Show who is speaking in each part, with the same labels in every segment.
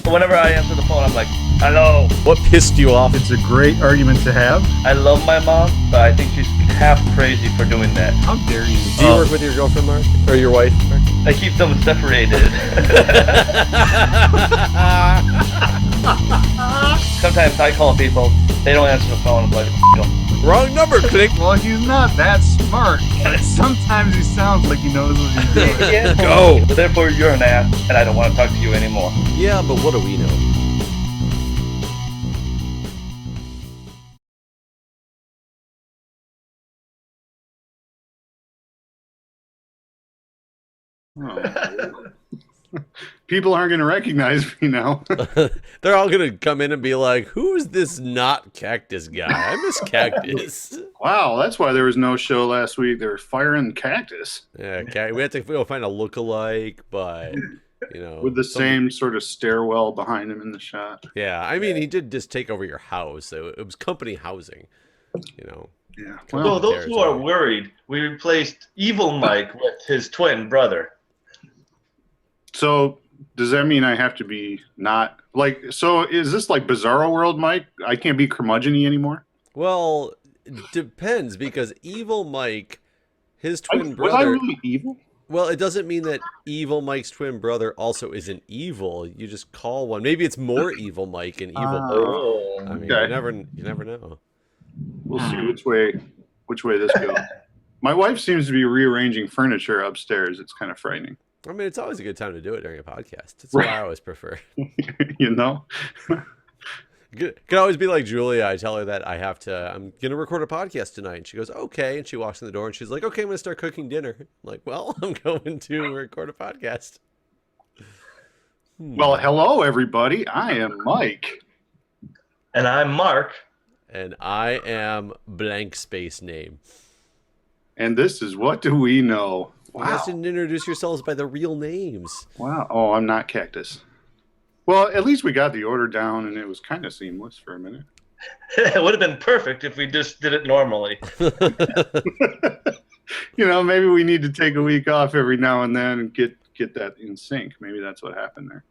Speaker 1: Whenever I answer the phone, I'm like, hello.
Speaker 2: What pissed you off?
Speaker 3: It's a great argument to have.
Speaker 1: I love my mom, but I think she's half crazy for doing that.
Speaker 3: How dare you?
Speaker 2: Do you work with your girlfriend, Mark? Or your wife, Mark?
Speaker 1: I keep them separated. Sometimes I call people, they don't answer the phone, I'm like,
Speaker 2: Wrong number, click.
Speaker 3: Well, he's not that smart. But sometimes he sounds like he knows what he's doing.
Speaker 1: yeah.
Speaker 2: Go.
Speaker 1: Therefore, you're an ass, and I don't want to talk to you anymore.
Speaker 2: Yeah, but what do we know?
Speaker 3: Oh. People aren't going to recognize me now.
Speaker 2: They're all going to come in and be like, who is this not Cactus guy? I miss Cactus.
Speaker 3: Wow, that's why there was no show last week. They were firing Cactus.
Speaker 2: Yeah, we had to go find a lookalike, but, you know.
Speaker 3: With the same sort of stairwell behind him in the shot.
Speaker 2: Yeah, I mean, he did just take over your house. So it was company housing, you know.
Speaker 3: Yeah.
Speaker 1: So those who are worried, we replaced Evil Mike with his twin brother.
Speaker 3: So does that mean I have to be not like? So is this like Bizarro World, Mike? I can't be curmudgeon-y anymore.
Speaker 2: Well, it depends because Evil Mike, his twin brother.
Speaker 3: Was I really evil?
Speaker 2: Well, it doesn't mean that Evil Mike's twin brother also isn't evil. You just call one. Maybe it's more Evil Mike and Evil Mike. I mean,
Speaker 3: okay.
Speaker 2: you never know.
Speaker 3: We'll see which way this goes. My wife seems to be rearranging furniture upstairs. It's kind of frightening.
Speaker 2: I mean, it's always a good time to do it during a podcast. That's what I always prefer.
Speaker 3: You know?
Speaker 2: Could always be like Julia. I tell her that I'm going to record a podcast tonight. And she goes, okay. And she walks in the door and she's like, okay, I'm going to start cooking dinner. I'm like, well, I'm going to record a podcast.
Speaker 3: Well, hello, everybody. I am Mike.
Speaker 1: And I'm Mark.
Speaker 2: And I am blank space name.
Speaker 3: And this is What Do We Know?
Speaker 2: Wow. You guys didn't introduce yourselves by the real names.
Speaker 3: Wow. Oh, I'm not Cactus. Well, at least we got the order down, and it was kind of seamless for a minute.
Speaker 1: It would have been perfect if we just did it normally.
Speaker 3: You know, maybe we need to take a week off every now and then and get that in sync. Maybe that's what happened there.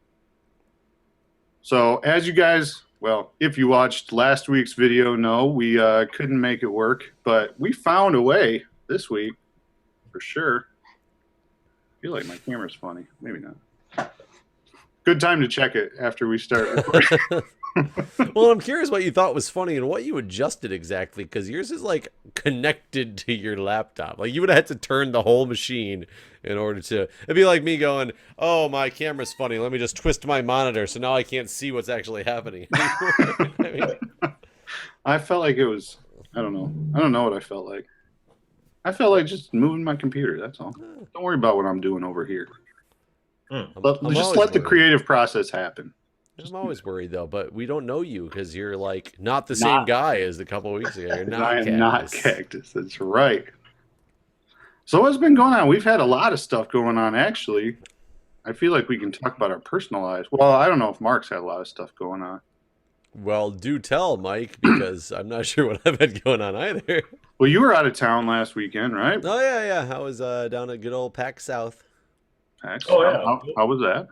Speaker 3: So, as you guys, well, if you watched last week's video, no, we couldn't make it work, but we found a way this week, for sure. I feel like my camera's funny. Maybe not. Good time to check it after we start recording.
Speaker 2: Well, I'm curious what you thought was funny and what you adjusted exactly, because yours is like connected to your laptop. Like you would have had to turn the whole machine in order to. It'd be like me going, "Oh, my camera's funny. Let me just twist my monitor so now I can't see what's actually happening." I mean,
Speaker 3: I felt like it was. I don't know. I don't know what I felt like. I felt like just moving my computer. That's all. Don't worry about what I'm doing over here. Just let the creative process happen.
Speaker 2: I'm always worried though, but we don't know you because you're like not the same guy as a couple of weeks ago. You're not. I am not
Speaker 3: Cactus. That's right. So what's been going on? We've had a lot of stuff going on. Actually, I feel like we can talk about our personal lives. Well, I don't know if Mark's had a lot of stuff going on.
Speaker 2: Well, do tell, Mike, because I'm not sure what I've had going on either.
Speaker 3: Well, you were out of town last weekend, right?
Speaker 2: Oh, yeah. I was down at good old PAX South.
Speaker 3: PAX South? Yeah. How was that?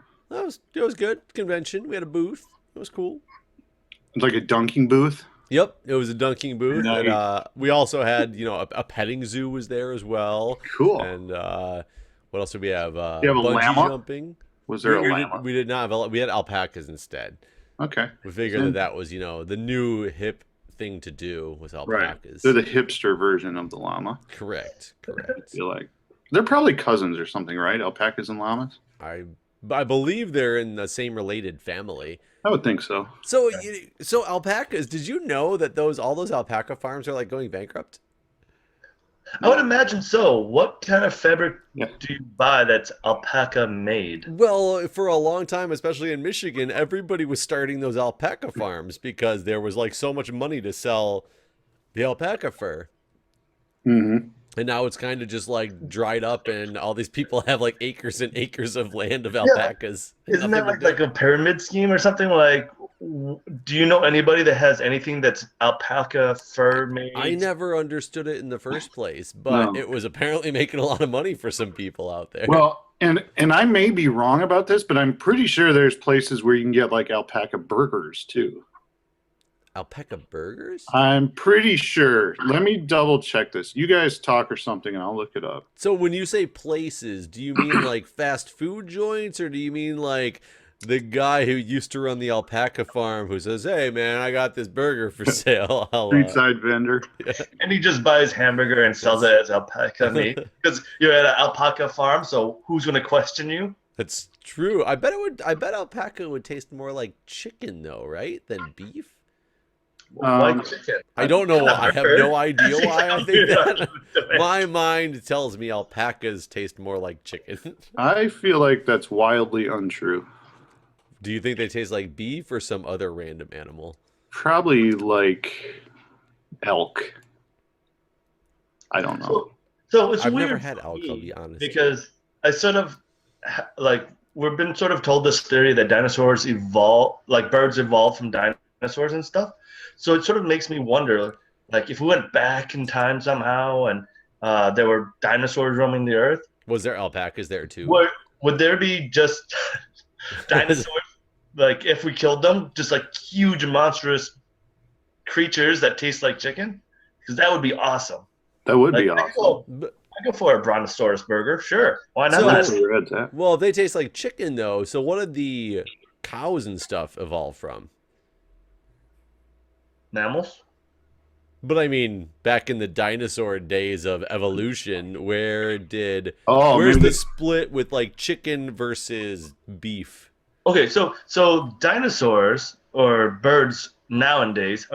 Speaker 2: It was good. Convention. We had a booth. It was cool.
Speaker 3: It's like a dunking booth?
Speaker 2: Yep, it was a dunking booth.
Speaker 3: Nice.
Speaker 2: And we also had, a petting zoo was there as well.
Speaker 3: Cool.
Speaker 2: And what else did we have?
Speaker 3: You have a
Speaker 2: bungee
Speaker 3: llama?
Speaker 2: jumping.
Speaker 3: Was there a llama?
Speaker 2: We did not have we had alpacas instead.
Speaker 3: Okay.
Speaker 2: We figured that was, the new hip thing to do with alpacas.
Speaker 3: Right. They're the hipster version of the llama.
Speaker 2: Correct.
Speaker 3: I feel like they're probably cousins or something, right? Alpacas and llamas?
Speaker 2: I believe they're in the same related family.
Speaker 3: I would think so.
Speaker 2: So alpacas, did you know that all those alpaca farms are like going bankrupt?
Speaker 1: I would imagine so. What kind of fabric do you buy that's alpaca made?
Speaker 2: Well, for a long time, especially in Michigan, everybody was starting those alpaca farms because there was like so much money to sell the alpaca fur.
Speaker 3: Mm-hmm.
Speaker 2: And now it's kind of just like dried up and all these people have like acres and acres of land of alpacas.
Speaker 1: Isn't that like a pyramid scheme or something? Like Do you know anybody that has anything that's alpaca fur
Speaker 2: I
Speaker 1: made?
Speaker 2: never understood it in the first place, but
Speaker 3: No.
Speaker 2: it was apparently making a lot of money for some people out there.
Speaker 3: Well, and I may be wrong about this, but I'm pretty sure there's places where you can get like alpaca burgers too.
Speaker 2: Alpaca burgers?
Speaker 3: I'm pretty sure. Let me double check this. You guys talk or something, and I'll look it up.
Speaker 2: So when you say places, do you mean like fast food joints, or do you mean like the guy who used to run the alpaca farm who says, "Hey man, I got this burger for sale."
Speaker 3: Street side vendor.
Speaker 1: And he just buys hamburger and sells it as alpaca meat because you're at an alpaca farm. So who's going to question you?
Speaker 2: That's true. I bet it would. I bet alpaca would taste more like chicken, though, right, than beef.
Speaker 1: Why chicken?
Speaker 2: I don't know. I have no idea
Speaker 1: That's
Speaker 2: why I
Speaker 1: exactly
Speaker 2: think
Speaker 1: what
Speaker 2: that.
Speaker 1: I'm doing.
Speaker 2: My mind tells me alpacas taste more like chicken.
Speaker 3: I feel like that's wildly untrue.
Speaker 2: Do you think they taste like beef or some other random animal?
Speaker 3: Probably like elk. I don't know.
Speaker 1: So it's
Speaker 2: I've
Speaker 1: weird
Speaker 2: never had
Speaker 1: for
Speaker 2: elk,
Speaker 1: me
Speaker 2: I'll be honest.
Speaker 1: because I sort of like we've been sort of told this theory that dinosaurs evolve, like birds evolved from dinosaurs and stuff. So it sort of makes me wonder, like if we went back in time somehow and there were dinosaurs roaming the earth,
Speaker 2: Was there alpacas there too?
Speaker 1: would there be just dinosaurs? Like if we killed them, just like huge monstrous creatures that taste like chicken, because that would be awesome.
Speaker 3: That would
Speaker 1: Like
Speaker 3: be
Speaker 1: I
Speaker 3: awesome.
Speaker 1: go for a brontosaurus burger, sure. Why not?
Speaker 2: So-
Speaker 3: That's where your head's at.
Speaker 2: Well, if they taste like chicken, though, so what did the cows and stuff evolve from?
Speaker 1: Mammals?
Speaker 2: But I mean, back in the dinosaur days of evolution, where's
Speaker 3: Oh,
Speaker 2: the
Speaker 3: maybe
Speaker 2: split with like chicken versus beef?
Speaker 1: Okay, so dinosaurs or birds nowadays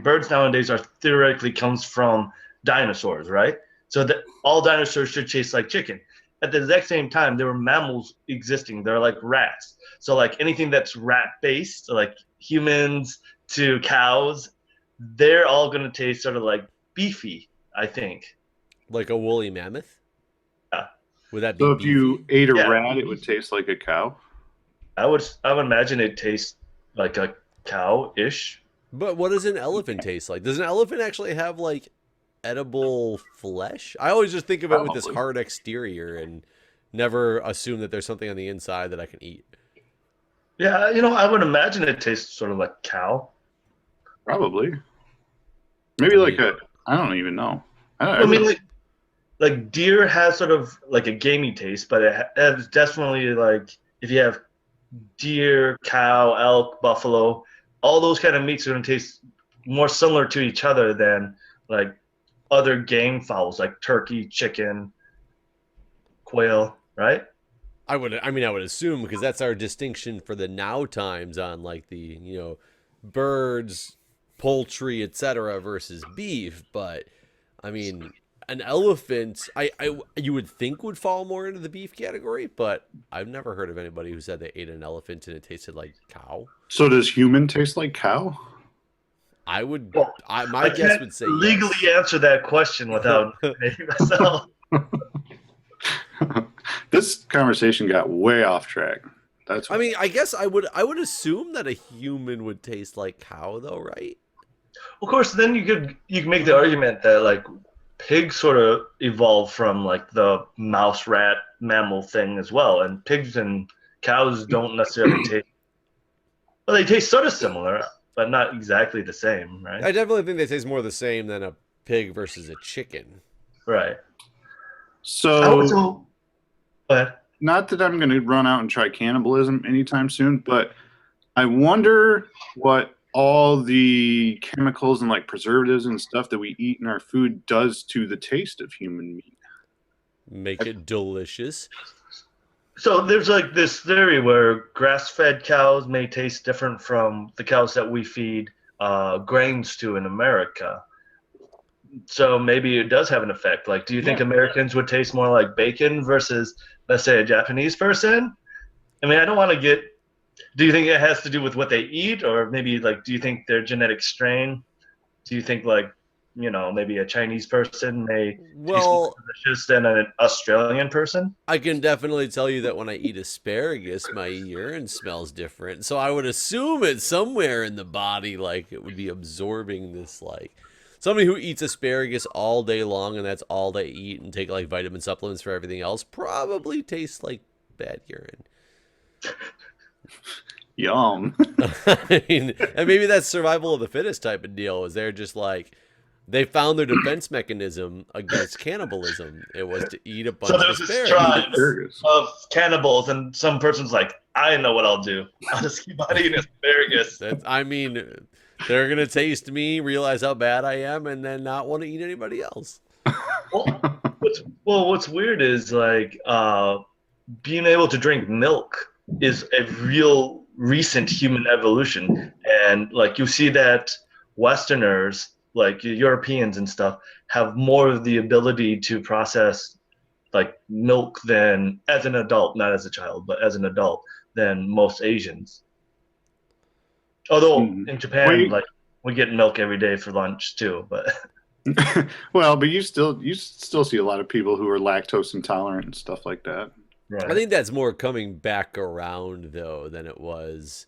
Speaker 1: birds nowadays are theoretically comes from dinosaurs, right? So that all dinosaurs should taste like chicken. At the exact same time, there were mammals existing. They're like rats. So like anything that's rat based, so like humans to cows, they're all gonna taste sort of like beefy, I think.
Speaker 2: Like a woolly mammoth?
Speaker 1: Yeah.
Speaker 2: Would that be
Speaker 3: so. If you
Speaker 2: beefy?
Speaker 3: ate a
Speaker 1: Yeah.
Speaker 3: rat, it would taste like a cow.
Speaker 1: I would imagine it tastes like a cow-ish.
Speaker 2: But what does an elephant taste like? Does an elephant actually have like edible flesh? I always just think of it with this
Speaker 3: Probably.
Speaker 2: hard exterior and never assume that there's something on the inside that I can eat.
Speaker 1: Yeah, I would imagine it tastes sort of like cow.
Speaker 3: Probably. Maybe like a. I don't even know.
Speaker 1: I mean, like deer has sort of like a gamey taste, but it has definitely like if you have deer, cow, elk, buffalo, all those kind of meats are going to taste more similar to each other than like other game fowls like turkey, chicken, quail, right?
Speaker 2: I would assume because that's our distinction for the now times on like the, birds, poultry, etc. versus beef. But I mean, an elephant, you would think would fall more into the beef category, but I've never heard of anybody who said they ate an elephant and it tasted like cow.
Speaker 3: So does human taste like cow?
Speaker 2: I would,
Speaker 1: Well,
Speaker 2: my
Speaker 1: I
Speaker 2: guess
Speaker 1: can't
Speaker 2: would say
Speaker 1: legally
Speaker 2: yes.
Speaker 1: answer that question without naming myself.
Speaker 3: This conversation got way off track. That's.
Speaker 2: I mean, I guess I would assume that a human would taste like cow, though, right?
Speaker 1: Of course, then you could make the argument that like pigs sort of evolved from like the mouse rat mammal thing as well, and pigs and cows don't necessarily taste. Well, they taste sort of similar, but not exactly the same, right?
Speaker 2: I definitely think they taste more the same than a pig versus a chicken.
Speaker 1: Right.
Speaker 3: so.
Speaker 1: Go ahead.
Speaker 3: Not that I'm going to run out and try cannibalism anytime soon, but I wonder what all the chemicals and like preservatives and stuff that we eat in our food does to the taste of human meat.
Speaker 2: Make it delicious.
Speaker 1: So there's like this theory where grass-fed cows may taste different from the cows that we feed grains to in America. So maybe it does have an effect. Like, do you think Americans would taste more like bacon versus, let's say, a Japanese person? I mean, I don't want to get. Do you think it has to do with what they eat, or maybe like, do you think their genetic strain? Do you think like maybe a Chinese person may taste more
Speaker 2: Well,
Speaker 1: delicious than an Australian person.
Speaker 2: I can definitely tell you that when I eat asparagus, my urine smells different. So I would assume it's somewhere in the body, like it would be absorbing this, like somebody who eats asparagus all day long and that's all they eat and take like vitamin supplements for everything else probably tastes like bad urine.
Speaker 3: Yum.
Speaker 2: I mean, and maybe that's survival of the fittest type of deal. Is they're just like they found their defense mechanism against cannibalism. It was to eat a bunch
Speaker 1: So
Speaker 2: of
Speaker 1: there's this
Speaker 2: asparagus.
Speaker 1: tribe of cannibals, and some person's like, I know what I'll do. I'll just keep on eating asparagus.
Speaker 2: I mean, they're gonna taste me, realize how bad I am, and then not want to eat anybody else.
Speaker 1: What's weird is like being able to drink milk is a real recent human evolution, and like you see that Westerners, like Europeans and stuff, have more of the ability to process like milk than as an adult, not as a child, but as an adult than most Asians. Although in Japan, like we get milk every day for lunch too, but
Speaker 3: well, but you still see a lot of people who are lactose intolerant and stuff like that.
Speaker 1: right.
Speaker 2: I think that's more coming back around though than it was.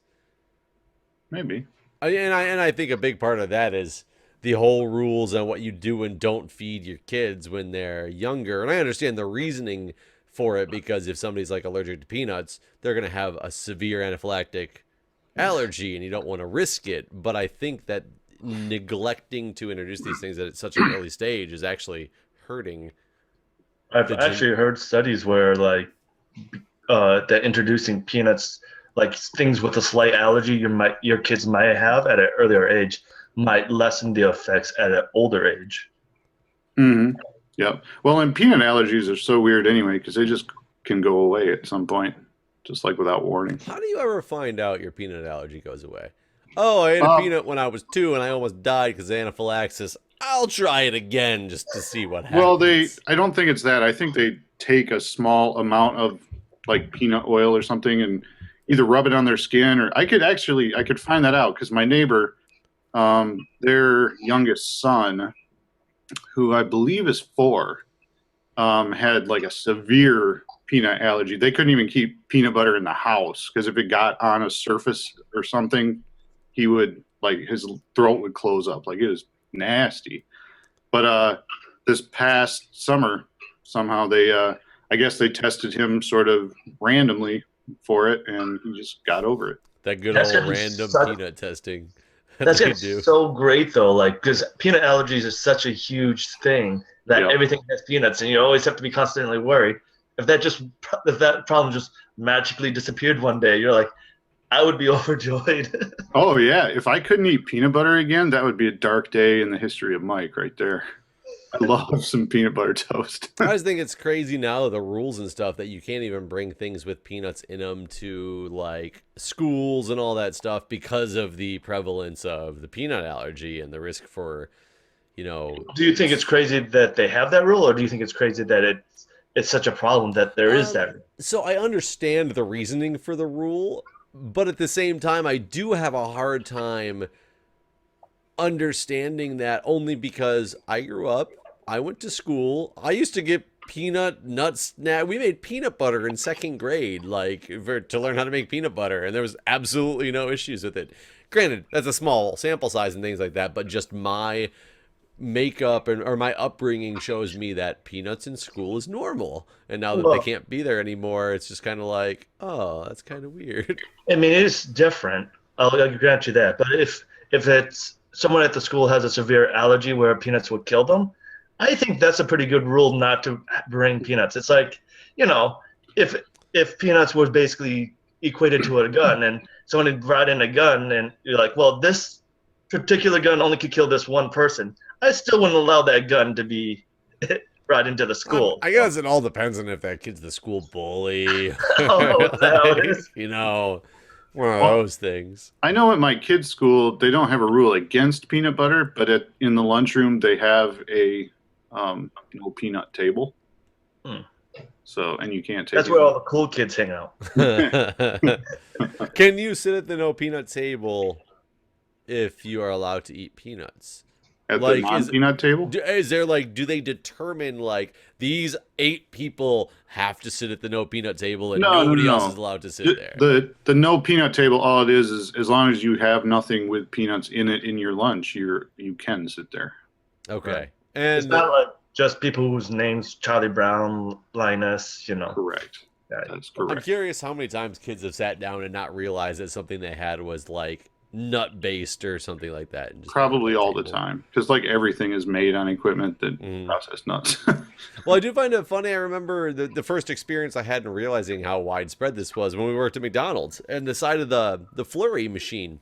Speaker 3: Maybe.
Speaker 2: And I think a big part of that is the whole rules on what you do and don't feed your kids when they're younger. And I understand the reasoning for it, because if somebody's like allergic to peanuts, they're going to have a severe anaphylactic allergy and you don't want to risk it. But I think that neglecting to introduce these things at such an early stage is actually hurting.
Speaker 1: I've actually heard studies where like that introducing peanuts, like things with a slight allergy your kids might have at an earlier age, might lessen the effects at an older age.
Speaker 3: Mm-hmm. Yep. Well, and peanut allergies are so weird anyway, because they just can go away at some point, just like without warning.
Speaker 2: How do you ever find out your peanut allergy goes away? Oh, I ate a peanut when I was 2 and I almost died because of anaphylaxis. I'll try it again just to see what happens.
Speaker 3: Well, I don't think it's that. I think they take a small amount of like peanut oil or something and either rub it on their skin, or I could find that out because my neighbor, their youngest son, who I believe is 4, had like a severe peanut allergy. They couldn't even keep peanut butter in the house because if it got on a surface or something, he would like his throat would close up. Like it was nasty. But this past summer, somehow they, I guess they tested him sort of randomly for it, and he just got over it.
Speaker 2: That good
Speaker 1: That's
Speaker 2: old
Speaker 1: gonna be
Speaker 2: random
Speaker 1: such-
Speaker 2: peanut testing.
Speaker 1: That's
Speaker 2: They
Speaker 1: so great though, like because peanut allergies is such a huge thing that
Speaker 3: Yep.
Speaker 1: everything has peanuts, and you always have to be constantly worried. If that problem just magically disappeared one day, you're like, I would be overjoyed.
Speaker 3: Oh yeah, if I couldn't eat peanut butter again, that would be a dark day in the history of Mike right there. I love some peanut butter toast.
Speaker 2: I just think it's crazy now, the rules and stuff, that you can't even bring things with peanuts in them to like schools and all that stuff because of the prevalence of the peanut allergy and the risk for,
Speaker 1: Do you think it's crazy that they have that rule, or do you think it's crazy that it's such a problem that there is that rule?
Speaker 2: So I understand the reasoning for the rule, but at the same time, I do have a hard time understanding that, only because I grew up, I went to school, I used to get peanut nuts. Now we made peanut butter in 2nd grade, like to learn how to make peanut butter, and there was absolutely no issues with it. Granted, that's a small sample size and things like that, but just my makeup or my upbringing shows me that peanuts in school is normal. And now that they can't be there anymore, it's just kind of like, oh, that's kind of weird.
Speaker 1: I mean, it is different. I'll grant you that. But if it's someone at the school has a severe allergy where peanuts would kill them, I think that's a pretty good rule not to bring peanuts. It's like, if peanuts was basically equated to a gun and someone had brought in a gun and you're like, well, this particular gun only could kill this one person, I still wouldn't allow that gun to be brought into the school.
Speaker 2: I guess it all depends on if that kid's the school bully.
Speaker 1: What the hell it is?
Speaker 2: One of those things.
Speaker 3: I know at my kids' school, they don't have a rule against peanut butter, but in the lunchroom, they have a no peanut table. So, and you can't take
Speaker 1: That's where all the cool kids hang out.
Speaker 2: Can you sit at the no peanut table if you are allowed to eat peanuts?
Speaker 3: At
Speaker 2: Like,
Speaker 3: the non-peanut table?
Speaker 2: is there like, do they determine like these 8 people have to sit at the no peanut table and
Speaker 3: No,
Speaker 2: nobody
Speaker 3: no,
Speaker 2: else
Speaker 3: no.
Speaker 2: is allowed to sit there?
Speaker 3: The no peanut table, all it is as long as you have nothing with peanuts in it in your lunch, you can sit there.
Speaker 2: Okay.
Speaker 1: Right.
Speaker 2: And
Speaker 1: It's not like just people whose names Charlie Brown, Linus,
Speaker 3: Correct.
Speaker 1: Yeah.
Speaker 3: That's
Speaker 2: I'm
Speaker 3: correct.
Speaker 2: curious how many times kids have sat down and not realized that something they had was like nut based or something like that. And just
Speaker 3: Probably all the
Speaker 2: table.
Speaker 3: time, because like everything is made on equipment that process nuts.
Speaker 2: Well, I do find it funny. I remember the first experience I had in realizing how widespread this was when we worked at McDonald's, and the side of the flurry machine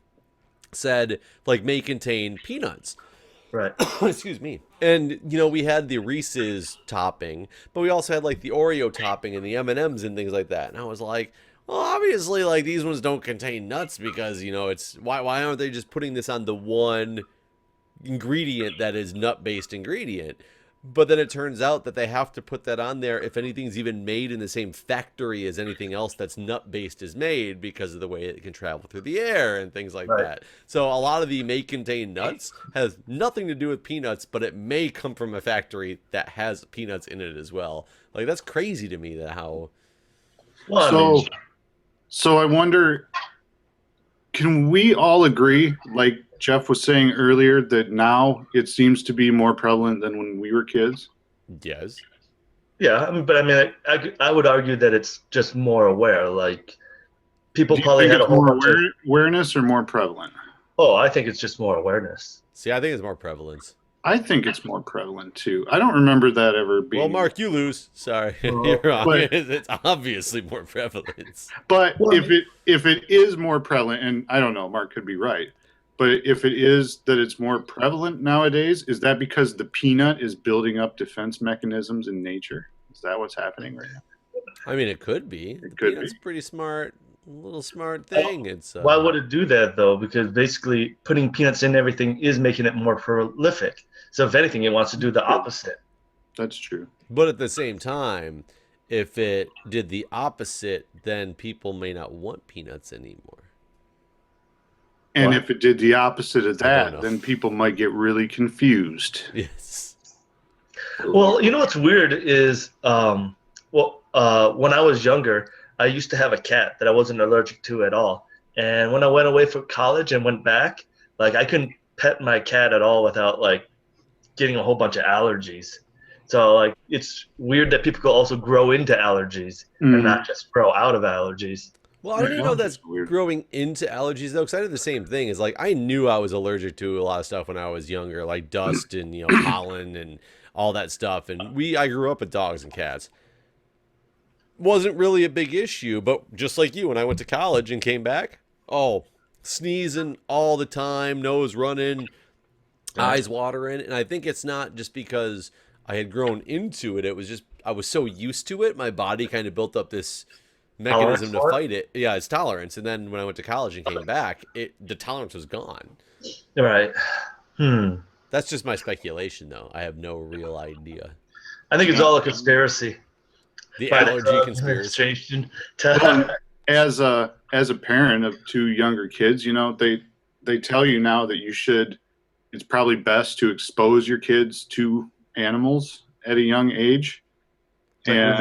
Speaker 2: said like may contain peanuts.
Speaker 1: Right.
Speaker 2: Excuse me. And we had the Reese's topping, but we also had like the Oreo topping and the M&Ms and things like that. And I was like, well, obviously, like these ones don't contain nuts because it's why aren't they just putting this on the one ingredient that is nut-based ingredient? But then it turns out that they have to put that on there if anything's even made in the same factory as anything else that's nut-based is made because of the way it can travel through the air and things like that. So a lot of the may contain nuts has nothing to do with peanuts, but it may come from a factory that has peanuts in it as well. Like that's crazy to me that how.
Speaker 1: Well,
Speaker 3: So I wonder, can we all agree, like Jeff was saying earlier, that now it seems to be more prevalent than when we were kids?
Speaker 2: Yes.
Speaker 1: Yeah, but I mean, I would argue that it's just more aware. Like people
Speaker 3: Do you
Speaker 1: probably
Speaker 3: think
Speaker 1: had a
Speaker 3: it's
Speaker 1: whole
Speaker 3: more
Speaker 1: bunch of.
Speaker 3: awareness or more prevalent?
Speaker 1: Oh, I think it's just more awareness.
Speaker 2: See, I think it's more prevalence.
Speaker 3: I think it's more prevalent too. I don't remember that ever being.
Speaker 2: Well, Mark, you lose. Sorry, you're wrong. It's obviously more prevalence.
Speaker 3: But if it is more prevalent, and I don't know, Mark could be right, but if it is that it's more prevalent nowadays, is that because the peanut is building up defense mechanisms in nature? Is that what's happening right now?
Speaker 2: I mean, it could be.
Speaker 3: It could
Speaker 2: Peanut's
Speaker 3: be.
Speaker 2: pretty smart, little smart thing. It's
Speaker 1: Why would it do that though? Because basically putting peanuts in everything is making it more prolific. So if anything, it wants to do the opposite.
Speaker 3: That's true.
Speaker 2: But at the same time, if it did the opposite, then people may not want peanuts anymore.
Speaker 3: And if it did the opposite of
Speaker 2: I don't
Speaker 3: that,
Speaker 2: know.
Speaker 3: then people might get really confused.
Speaker 2: Yes.
Speaker 1: Well, what's weird is, when I was younger, I used to have a cat that I wasn't allergic to at all. And when I went away for college and went back, like I couldn't pet my cat at all without like getting a whole bunch of allergies. So like it's weird that people could also grow into allergies and not just grow out of allergies.
Speaker 2: Well, I don't even know
Speaker 3: That's
Speaker 2: that's
Speaker 3: weird.
Speaker 2: growing into allergies though, because I did the same thing. Is like I knew I was allergic to a lot of stuff when I was younger, like dust and pollen and all that stuff. And I grew up with dogs and cats. Wasn't really a big issue, but just like you, when I went to college and came back, sneezing all the time, nose running, eyes watering, and I think it's not just because I had grown into it. It was just I was so used to it, my body kind of built up this mechanism to fight it. Yeah, it's tolerance. And then when I went to college and came back, the tolerance was gone.
Speaker 1: Right.
Speaker 2: That's just my speculation, though. I have no real idea.
Speaker 1: I think it's all a conspiracy.
Speaker 2: The
Speaker 1: by
Speaker 2: allergy conspiracy.
Speaker 1: administration
Speaker 3: As a parent of 2 younger kids, they tell you now that it's probably best to expose your kids to animals at a young age. And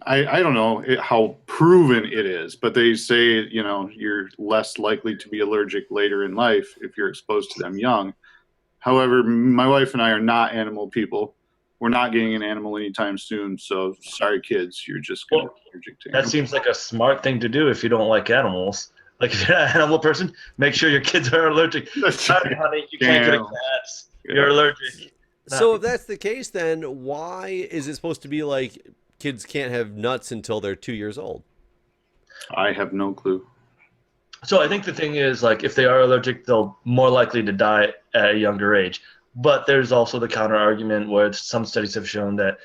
Speaker 3: I don't know how proven it is, but they say, you're less likely to be allergic later in life if you're exposed to them young. However, my wife and I are not animal people. We're not getting an animal anytime soon. So sorry, kids, you're just going to be allergic to animals.
Speaker 1: That seems like a smart thing to do if you don't like animals. Like if you're not an animal person, make sure your kids are allergic. Sorry, honey, you can't get a cat. You're allergic.
Speaker 2: So if that's the case, then why is it supposed to be like kids can't have nuts until they're 2 years old?
Speaker 3: I have no clue.
Speaker 1: So I think the thing is, like, if they are allergic, they're more likely to die at a younger age. But there's also the counter argument where some studies have shown that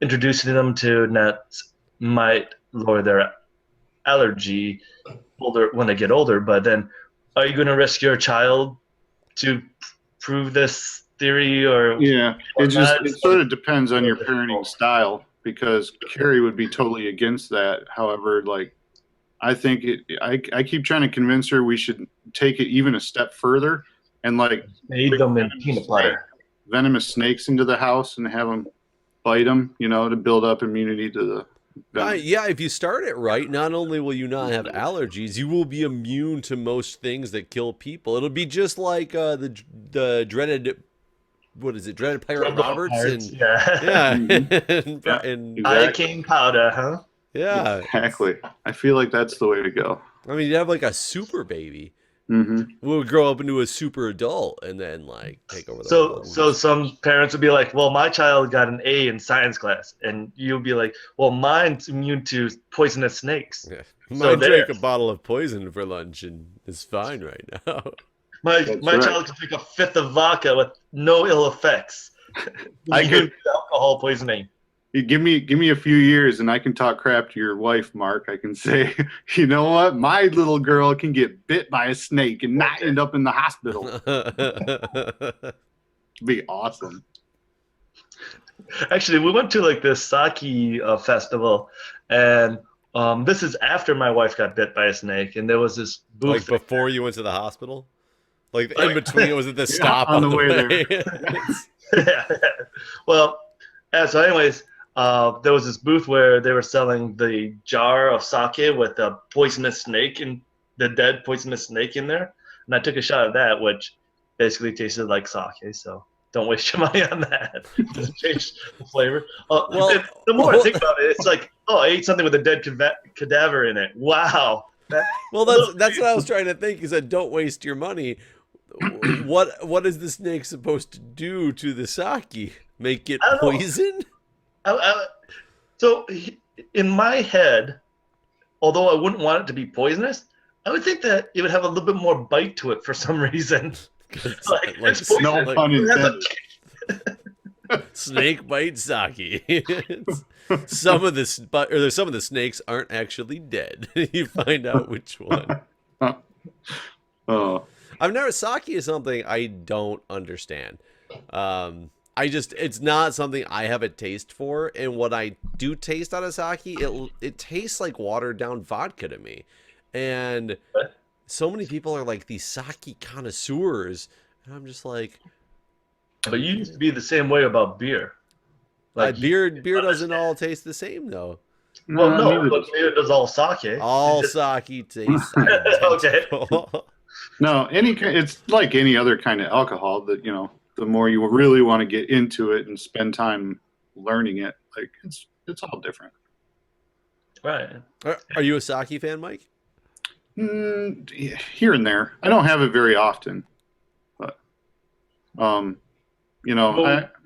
Speaker 1: introducing them to nuts might lower their allergy when they get older. But then, are you going to risk your child to prove this theory? Or
Speaker 3: it sort of depends on your parenting style, because Carrie would be totally against that. However, like, I think I keep trying to convince her we should take it even a step further and like
Speaker 1: Made them in peanut butter.
Speaker 3: venomous snakes into the house and have them bite them, you know, to build up immunity to the venom.
Speaker 2: Yeah, if you start it right, not only will you not have allergies, you will be immune to most things that kill people. It'll be just like the dreaded, what is it, dreaded Pirate Roberts and
Speaker 1: yeah,
Speaker 2: and
Speaker 1: iocane powder, huh?
Speaker 2: yeah,
Speaker 3: Exactly. I feel like that's the way to go.
Speaker 2: I mean, you have like a super baby
Speaker 3: Mm-hmm.
Speaker 2: who would grow up into a super adult and then like take over the
Speaker 1: So
Speaker 2: world.
Speaker 1: so some parents would be like, well, my child got an A in science class, and you'll be like, well, mine's immune to poisonous snakes.
Speaker 2: Yeah.
Speaker 1: So
Speaker 2: Mine drank
Speaker 1: there.
Speaker 2: a bottle of poison for lunch and is fine right now.
Speaker 1: My
Speaker 3: right.
Speaker 1: child can drink a fifth of vodka with no ill effects.
Speaker 3: I
Speaker 1: Immune
Speaker 3: could-
Speaker 1: to alcohol poisoning.
Speaker 3: You give me a few years and I can talk crap to your wife, Mark. I can say, you know what? My little girl can get bit by a snake and not end up in the hospital. It'd be awesome.
Speaker 1: Actually, we went to like this sake festival, and this is after my wife got bit by a snake, and there was this
Speaker 2: Like
Speaker 1: booth.
Speaker 2: before you went to the hospital? Like in between, it was at the stop
Speaker 3: on
Speaker 2: on
Speaker 3: the
Speaker 2: the
Speaker 3: way
Speaker 2: way.
Speaker 1: Well, so anyways, there was this booth where they were selling the jar of sake with a poisonous snake and the dead poisonous snake in there, and I took a shot of that, which basically tasted like sake. So don't waste your money on that. It doesn't change the flavor.
Speaker 2: Well,
Speaker 1: the more I think about it, it's like, oh, I ate something with a dead cadaver in it. Wow.
Speaker 2: Well, that's what I was trying to think. You said don't waste your money. What is the snake supposed to do to the sake? Make it
Speaker 1: I don't know.
Speaker 2: poison?
Speaker 1: So in my head, although I wouldn't want it to be poisonous, I would think that it would have a little bit more bite to it for some reason.
Speaker 2: Like
Speaker 1: it's poison.
Speaker 3: No pun
Speaker 1: It has
Speaker 3: intended.
Speaker 2: snake bite sake. Some of the snakes aren't actually dead. You find out which one.
Speaker 3: Oh,
Speaker 2: Sake is something I don't understand. It's not something I have a taste for, and what I do taste out of sake, it tastes like watered down vodka to me. And so many people are like these sake connoisseurs, and I'm just like,
Speaker 1: But you used to be the same way about beer.
Speaker 2: beer doesn't all taste the same though.
Speaker 1: Well, no,
Speaker 3: neither
Speaker 1: but
Speaker 3: does-
Speaker 1: beer does all sake.
Speaker 2: All
Speaker 1: It's just-
Speaker 2: sake tastes
Speaker 1: Okay.
Speaker 2: identical.
Speaker 3: no, it's like any other kind of alcohol that, you know, the more you really want to get into it and spend time learning it, like it's all different.
Speaker 1: Right.
Speaker 2: Are you a sake fan, Mike?
Speaker 3: Here and there. I don't have it very often, but you know,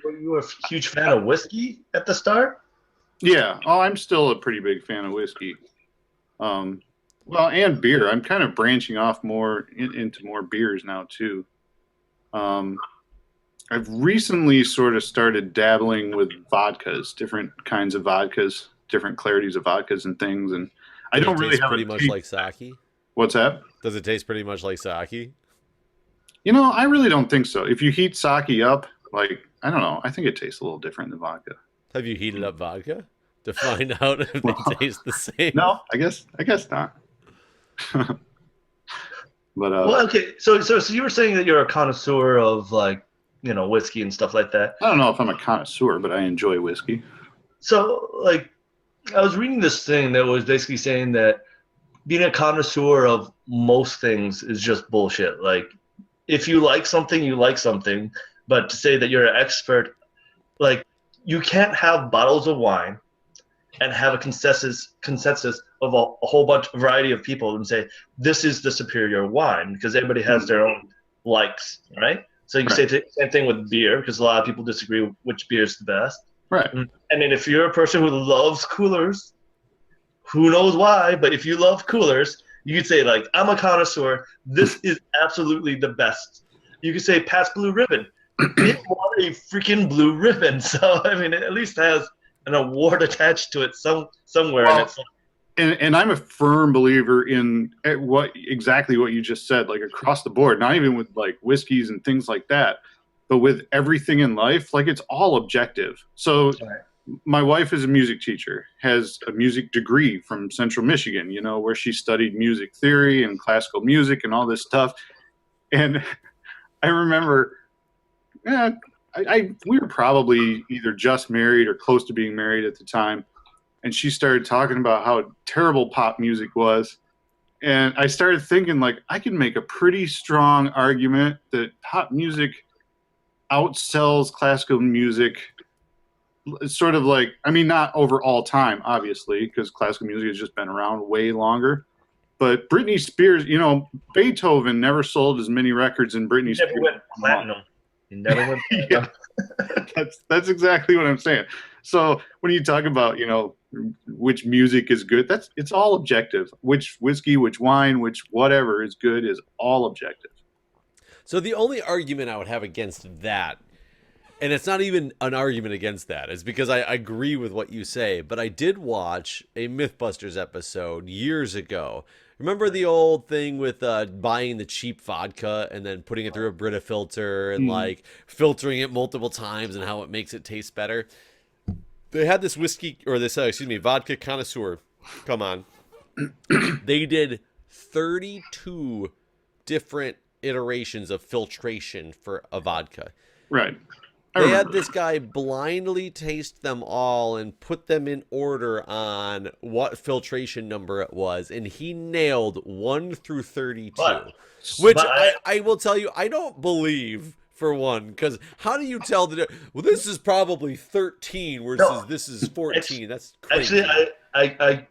Speaker 1: Were you a huge fan of whiskey at the start?
Speaker 3: yeah. Oh, I'm still a pretty big fan of whiskey. Well, and beer. I'm kind of branching off more into more beers now too. I've recently sort of started dabbling with vodkas, different kinds of vodkas, different clarities of vodkas and things, and I don't really have
Speaker 2: pretty
Speaker 3: a
Speaker 2: much
Speaker 3: taste.
Speaker 2: like sake.
Speaker 3: What's that?
Speaker 2: Does it taste pretty much like sake?
Speaker 3: You know, I really don't think so. If you heat sake up, like, I don't know, I think it tastes a little different than vodka.
Speaker 2: Have you heated up vodka to find out if they taste the same?
Speaker 3: No, I guess not. But
Speaker 1: Well, okay. So you were saying that you're a connoisseur of, like, you know, whiskey and stuff like that.
Speaker 3: I don't know if I'm a connoisseur, but I enjoy whiskey.
Speaker 1: So, like, I was reading this thing that was basically saying that being a connoisseur of most things is just bullshit. Like, if you like something, you like something. But to say that you're an expert, like, you can't have bottles of wine and have a consensus of a whole bunch, variety of people and say, this is the superior wine, because everybody has their own likes, right? So you can say the same thing with beer, because a lot of people disagree which beer is the best.
Speaker 3: Right.
Speaker 1: And then if you're a person who loves coolers, who knows why, but if you love coolers, you could say, like, I'm a connoisseur. This is absolutely the best. You could say, pass blue ribbon. It won a freaking blue ribbon. So, I mean, it at least has an award attached to it somewhere.
Speaker 3: Well,
Speaker 1: and it's like,
Speaker 3: and I'm a firm believer in exactly what you just said, like across the board, not even with like whiskeys and things like that, but with everything in life, like it's all objective. So my wife is a music teacher, has a music degree from Central Michigan, you know, where she studied music theory and classical music and all this stuff. And I remember, we were probably either just married or close to being married at the time, and she started talking about how terrible pop music was. And I started thinking, like, I can make a pretty strong argument that pop music outsells classical music. It's sort of like, I mean, not over all time, obviously, because classical music has just been around way longer. But Britney Spears, you know, Beethoven never sold as many records in Britney Spears.
Speaker 1: Never went platinum. He never went platinum.
Speaker 3: Yeah, that's exactly what I'm saying. So when you talk about, you know, which music is good, it's all objective. Which whiskey, which wine, which whatever is good is all objective.
Speaker 2: So the only argument I would have against that, and it's not even an argument against that, is because I agree with what you say, but I did watch a Mythbusters episode years ago. Remember the old thing with buying the cheap vodka and then putting it through a Brita filter and like filtering it multiple times and how it makes it taste better? They had this vodka connoisseur come on. They did 32 different iterations of filtration for a vodka.
Speaker 3: Right.
Speaker 2: They had this guy blindly taste them all and put them in order on what filtration number it was, and he nailed 1 through 32. Which I will tell you, I don't believe, for one, because how do you tell well, this is probably 13 versus this is 14? That's crazy.
Speaker 1: Actually,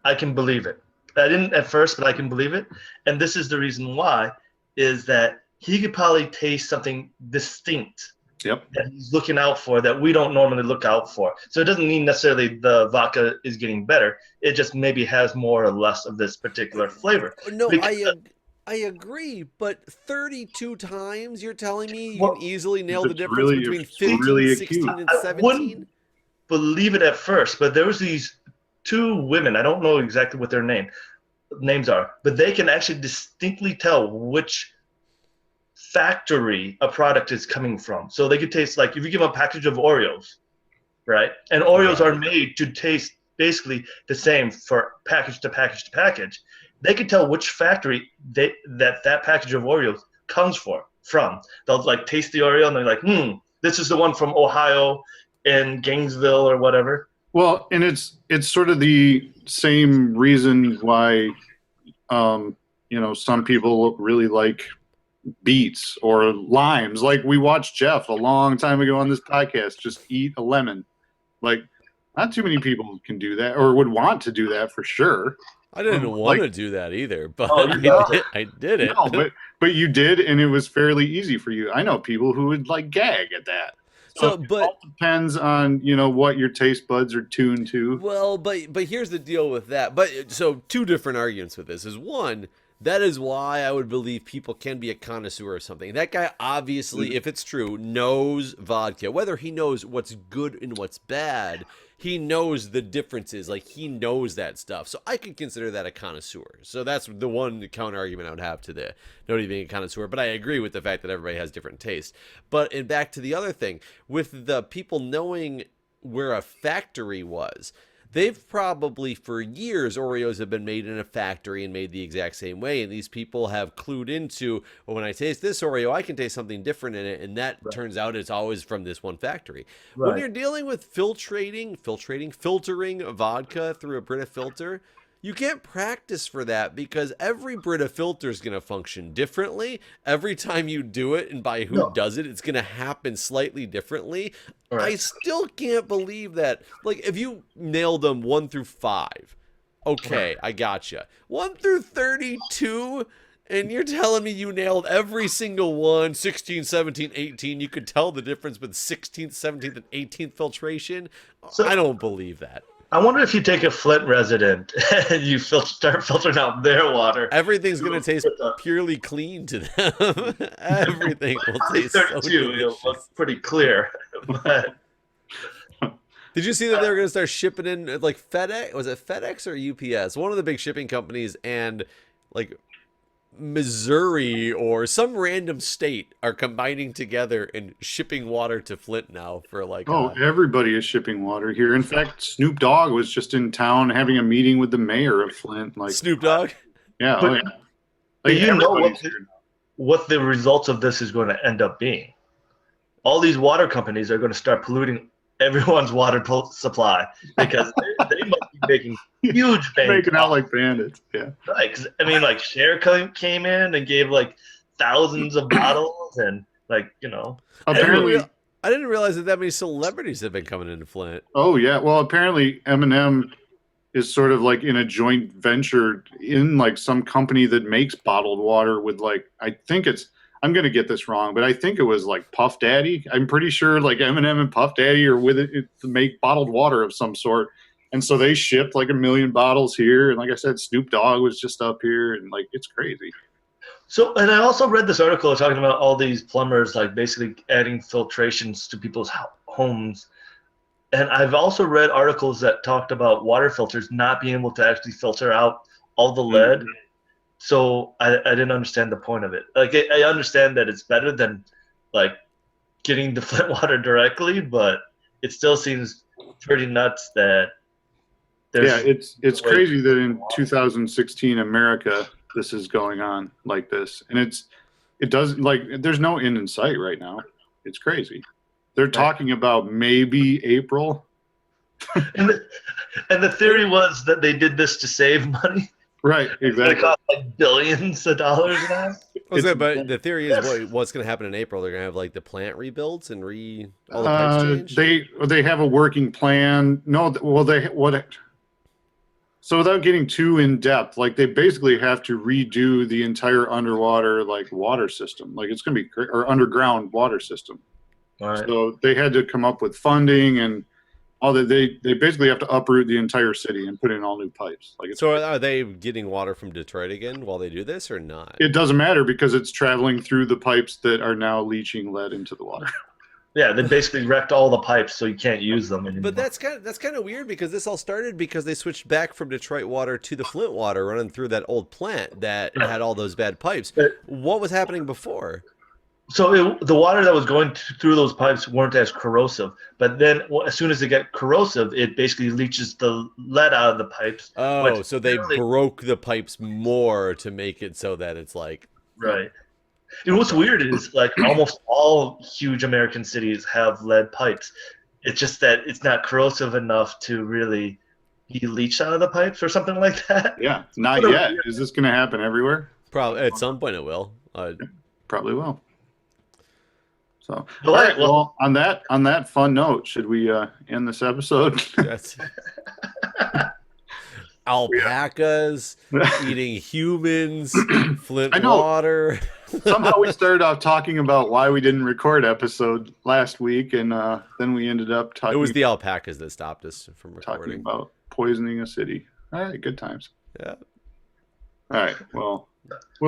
Speaker 1: I can believe it. I didn't at first, but I can believe it. And this is the reason why, is that he could probably taste something distinct.
Speaker 3: Yep.
Speaker 1: That he's looking out for that we don't normally look out for. So it doesn't mean necessarily the vodka is getting better. It just maybe has more or less of this particular flavor.
Speaker 2: No, I agree, but 32 times you're telling me you can easily nail the difference between 15, 16, and 17?
Speaker 1: I wouldn't believe it at first, but there was these two women. I don't know exactly what their names are, but they can actually distinctly tell which factory a product is coming from. So they could taste, like, if you give them a package of Oreos, right? And Oreos are made to taste basically the same for package to package to package. They can tell which factory that package of Oreos comes from. They'll like taste the Oreo and they're like, this is the one from Ohio in Gainesville or whatever.
Speaker 3: Well, and it's sort of the same reason why, you know, some people really like beets or limes. Like we watched Jeff a long time ago on this podcast just eat a lemon. Like, not too many people can do that or would want to do that for sure.
Speaker 2: I didn't want to do that either, but I did it.
Speaker 3: No, but you did, and it was fairly easy for you. I know people who would like gag at that. So it all depends on, you know, what your taste buds are tuned to.
Speaker 2: Well, but here's the deal with that. But so two different arguments with this is, one, that is why I would believe people can be a connoisseur of something. That guy obviously, if it's true, knows vodka. Whether he knows what's good and what's bad, he knows the differences. Like, he knows that stuff. So I could consider that a connoisseur. So that's the one counter argument I would have to the nobody being a connoisseur. But I agree with the fact that everybody has different tastes. But back to the other thing, with the people knowing where a factory was, they've probably, for years, Oreos have been made in a factory and made the exact same way. And these people have clued into, well, when I taste this Oreo, I can taste something different in it. And that turns out it's always from this one factory. Right. When you're dealing with filtering vodka through a Brita filter, you can't practice for that because every Brita filter is going to function differently. Every time you do it and by who does it, it's going to happen slightly differently. Right. I still can't believe that. Like, if you nailed them 1 through 5, okay, I gotcha. 1 through 32, and you're telling me you nailed every single one, 16, 17, 18. You could tell the difference with 16th, 17th, and 18th filtration. So, I don't believe that.
Speaker 1: I wonder if you take a Flint resident and you start filtering out their water.
Speaker 2: Everything's going to taste purely clean to them. Everything will taste so delicious.
Speaker 1: It'll look pretty clear. But
Speaker 2: did you see that they were going to start shipping in, like, FedEx? Was it FedEx or UPS? One of the big shipping companies, and like Missouri or some random state are combining together and shipping water to Flint now for like.
Speaker 3: Everybody is shipping water here. In fact, Snoop Dogg was just in town having a meeting with the mayor of Flint. Like
Speaker 2: Snoop Dogg.
Speaker 3: Yeah.
Speaker 1: But you know what the results of this is going to end up being. All these water companies are going to start polluting everyone's water supply because they must be making huge bank.
Speaker 3: Making out like bandits. Yeah.
Speaker 1: Right. 'Cause, I mean, like Cher came in and gave like thousands of bottles and like, you know.
Speaker 3: Apparently,
Speaker 2: I didn't realize that many celebrities have been coming into Flint.
Speaker 3: oh yeah. Well, apparently Eminem is sort of like in a joint venture in like some company that makes bottled water with like, I think it's, I'm going to get this wrong, but I think it was like Puff Daddy. I'm pretty sure like Eminem and Puff Daddy are with it to make bottled water of some sort. And so they shipped like 1 million bottles here. And like I said, Snoop Dogg was just up here and like, it's crazy.
Speaker 1: So, and I also read this article talking about all these plumbers like basically adding filtrations to people's homes. And I've also read articles that talked about water filters not being able to actually filter out all the lead. Mm-hmm. So I didn't understand the point of it. Like I understand that it's better than like getting the Flint water directly, but it still seems pretty nuts that there's
Speaker 3: it's crazy that in 2016 America this is going on like this. And it doesn't like there's no end in sight right now. It's crazy. They're talking about maybe April.
Speaker 1: and the theory was that they did this to save money.
Speaker 3: Right, exactly.
Speaker 1: It cost like billions of dollars now.
Speaker 2: But the theory is what's going to happen in April. They're going to have like the plant rebuilt and all the pipes changed.
Speaker 3: They have a working plan. No, well so without getting too in depth, like they basically have to redo the entire underwater like water system. Like it's going to be or underground water system. Right. So they had to come up with funding and all that. They basically have to uproot the entire city and put in all new pipes. Like
Speaker 2: so are they getting water from Detroit again while they do this or not?
Speaker 3: It doesn't matter because it's traveling through the pipes that are now leaching lead into the water.
Speaker 1: Yeah, they basically wrecked all the pipes so you can't use them anymore.
Speaker 2: But that's kind of weird because this all started because they switched back from Detroit water to the Flint water running through that old plant that had all those bad pipes. What was happening before?
Speaker 1: So the water that was going through those pipes weren't as corrosive, but then as soon as it got corrosive, it basically leaches the lead out of the pipes.
Speaker 2: Oh, so they broke the pipes more to make it so that it's like...
Speaker 1: Right. And what's weird is like almost all huge American cities have lead pipes. It's just that it's not corrosive enough to really be leached out of the pipes or something like that.
Speaker 3: Yeah, not yet. Is this going to happen everywhere?
Speaker 2: Probably at some point it will.
Speaker 3: Probably will. So, all right. Well, on that fun note, should we end this episode?
Speaker 2: Yes. Alpacas eating humans, Flint water.
Speaker 3: Somehow we started off talking about why we didn't record episode last week, and then we ended up talking.
Speaker 2: It was the alpacas that stopped us from recording.
Speaker 3: Talking about poisoning a city. All right, good times.
Speaker 2: Yeah.
Speaker 3: All right. Well,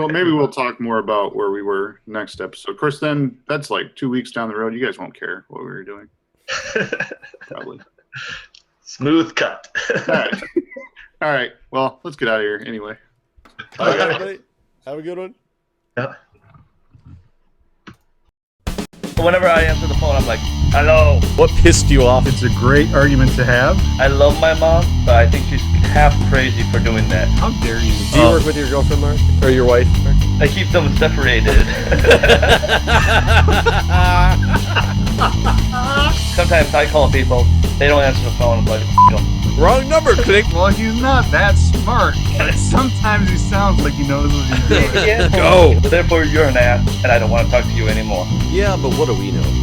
Speaker 3: maybe we'll talk more about where we were next episode. Of course, then that's like 2 weeks down the road. You guys won't care what we were doing. Probably.
Speaker 1: Smooth cut.
Speaker 3: All right. Well, let's get out of here anyway.
Speaker 2: All right, everybody. Have a good one.
Speaker 1: Yeah. Whenever I answer the phone, I'm like, hello.
Speaker 2: What pissed you off?
Speaker 3: It's a great argument to have.
Speaker 1: I love my mom, but I think she's half crazy for doing that.
Speaker 3: How dare you?
Speaker 2: Do you work with your girlfriend, Mark? Or your wife?
Speaker 1: I keep them separated. Sometimes I call people, they don't answer the phone. I'm like,
Speaker 2: wrong number, click.
Speaker 3: Well, he's not that smart. Sometimes he sounds like he knows what he's doing.
Speaker 2: Go.
Speaker 1: Therefore, you're an ass, and I don't want to talk to you anymore.
Speaker 2: Yeah, but what do we know?